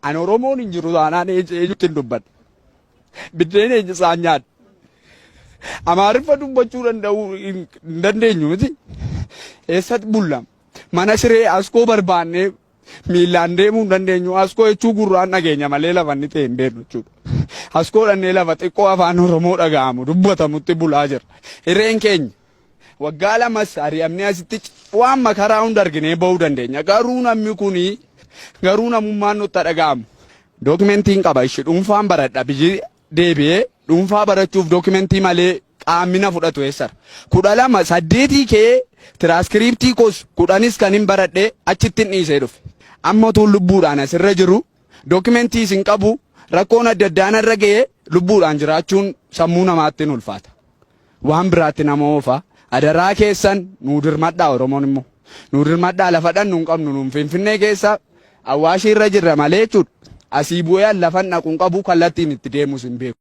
An Oromoon hin jiru taanaan eenyutti hin dubbadhu. Biddeen eenyu isaan nyaadhu. Amaariffa dubbachuu hin dandeenyu miti. Eessatti bullam? Mana siree askoo barbaannee miilaan deemuu hin dandeenyu. Askoo jechuu gurraan dhageenya malee lafa inni ta'e hin beeknu jechuudha. Askoo dhannee lafa xiqqoo afaan Oromoo dhaga'amu dubbatamutti bulaa jira. Hirreen keenya waggaa lamas ari'amnee asitti waan makaraa hunda arginee bahuu dandeenya. Garuu namni kuni garuu namummaan nutti dhaga'amu. Dookimentiin qaba ishee dhuunfaan baradha biyyi deebi'ee dhuunfaa barachuuf dookimentii malee qaamina fudhatu eessara. 12 8 kee tiraaskiriiptii kos 10 kan hin baradhee achitti hin dhiisee dhufe. Amma tuun lubbuudhaan asirra jiru dookimentii isin qabu rakkoon adda addaan irra ga'ee lubbuudhaan jiraachuun sammuu namaatti hin ulfaata. Waan biraatti nama oofa. Adaraa keessan nuu dirmadhaa Oromoon immoo. Nuu dirmadhaa lafa dhannu hin qabnu nuun Finfinnee keessa Awwaashii irra jirra malee jechuudha. Asii bu'ee lafan dhaquun qabu kallattiin itti deemus hin beeku.